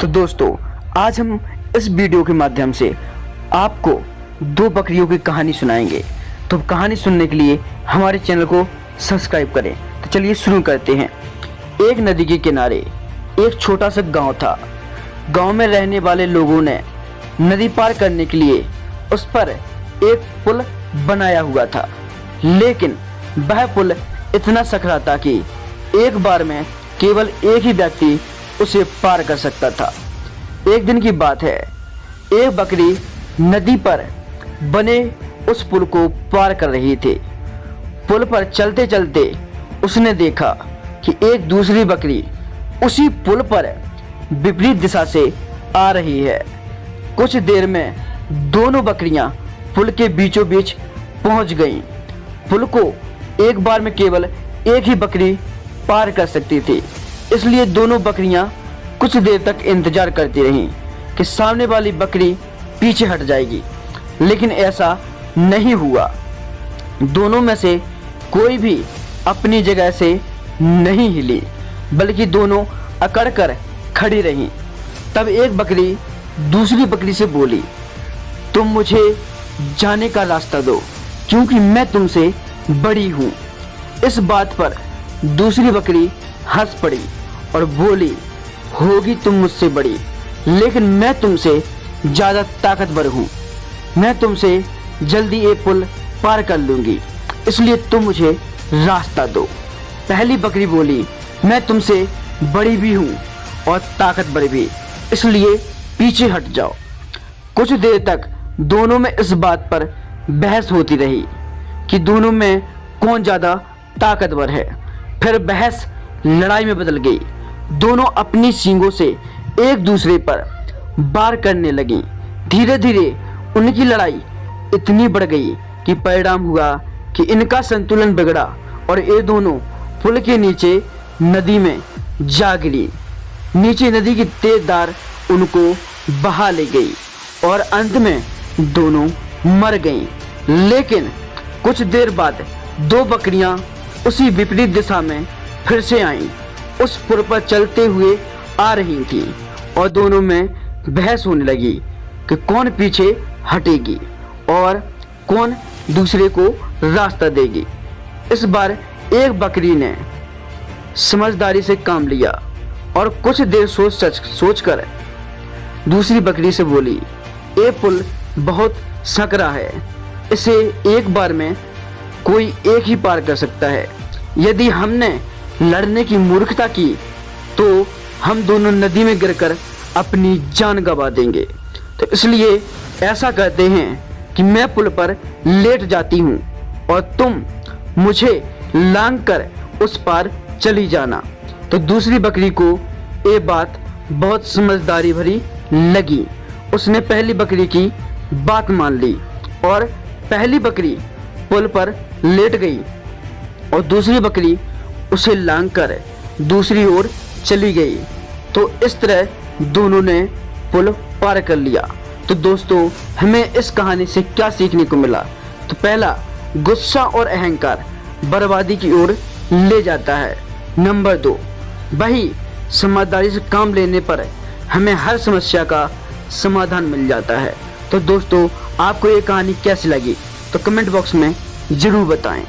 तो दोस्तों आज हम इस वीडियो के माध्यम से आपको दो बकरियों की कहानी सुनाएंगे। तो कहानी सुनने के लिए हमारे चैनल को सब्सक्राइब करें। तो चलिए शुरू करते हैं। एक नदी के किनारे एक छोटा सा गांव था। गांव में रहने वाले लोगों ने नदी पार करने के लिए उस पर एक पुल बनाया हुआ था, लेकिन वह पुल इतना सकरा था कि एक बार में केवल एक ही व्यक्ति उसे पार कर सकता था। एक दिन की बात है, एक बकरी नदी पर बने उस पुल को पार कर रही थी। पुल पर चलते चलते उसने देखा कि एक दूसरी बकरी उसी पुल पर विपरीत दिशा से आ रही है। कुछ देर में दोनों बकरियां पुल के बीचों बीच पहुंच गईं। पुल को एक बार में केवल एक ही बकरी पार कर सकती थी, इसलिए दोनों बकरियां कुछ देर तक इंतजार करती रहीं कि सामने वाली बकरी पीछे हट जाएगी, लेकिन ऐसा नहीं हुआ। दोनों में से कोई भी अपनी जगह से नहीं हिली, बल्कि दोनों अकड़ कर खड़ी रहीं। तब एक बकरी दूसरी बकरी से बोली, तुम मुझे जाने का रास्ता दो, क्योंकि मैं तुमसे बड़ी हूँ। इस बात पर दूसरी बकरी हंस पड़ी और बोली, होगी तुम मुझसे बड़ी, लेकिन मैं तुमसे ज़्यादा ताकतवर हूँ। मैं तुमसे जल्दी ये पुल पार कर लूँगी, इसलिए तुम मुझे रास्ता दो। पहली बकरी बोली, मैं तुमसे बड़ी भी हूँ और ताकतवर भी, इसलिए पीछे हट जाओ। कुछ देर तक दोनों में इस बात पर बहस होती रही कि दोनों में कौन ज़्यादा ताकतवर है। फिर बहस लड़ाई में बदल गई। दोनों अपनी सींगों से एक दूसरे पर वार करने लगी। धीरे धीरे उनकी लड़ाई इतनी बढ़ गई कि परिणाम हुआ कि इनका संतुलन बिगड़ा और ये दोनों पुल के नीचे नदी में जा गिरी। नीचे नदी की तेज धार उनको बहा ले गई और अंत में दोनों मर गईं। लेकिन कुछ देर बाद दो बकरियां उसी विपरीत दिशा में फिर से आईं। उस पुल पर चलते हुए आ रही थी और दोनों में बहस होने लगी कि कौन पीछे हटेगी और कौन दूसरे को रास्ता देगी। इस बार एक बकरी ने समझदारी से काम लिया और कुछ देर सोचकर दूसरी बकरी से बोली, ये पुल बहुत सकरा है, इसे एक बार में कोई एक ही पार कर सकता है। यदि हमने लड़ने की मूर्खता की तो हम दोनों नदी में गिरकर अपनी जान गंवा देंगे। तो इसलिए ऐसा करते हैं कि मैं पुल पर लेट जाती हूँ और तुम मुझे लांघ कर उस पार चली जाना। तो दूसरी बकरी को ये बात बहुत समझदारी भरी लगी। उसने पहली बकरी की बात मान ली और पहली बकरी पुल पर लेट गई और दूसरी बकरी उसे लांघ कर दूसरी ओर चली गई। तो इस तरह दोनों ने पुल पार कर लिया। तो दोस्तों हमें इस कहानी से क्या सीखने को मिला? तो पहला, गुस्सा और अहंकार बर्बादी की ओर ले जाता है। नंबर 2, वही समझदारी से काम लेने पर हमें हर समस्या का समाधान मिल जाता है। तो दोस्तों आपको ये कहानी कैसी लगी तो कमेंट बॉक्स में ज़रूर बताएं।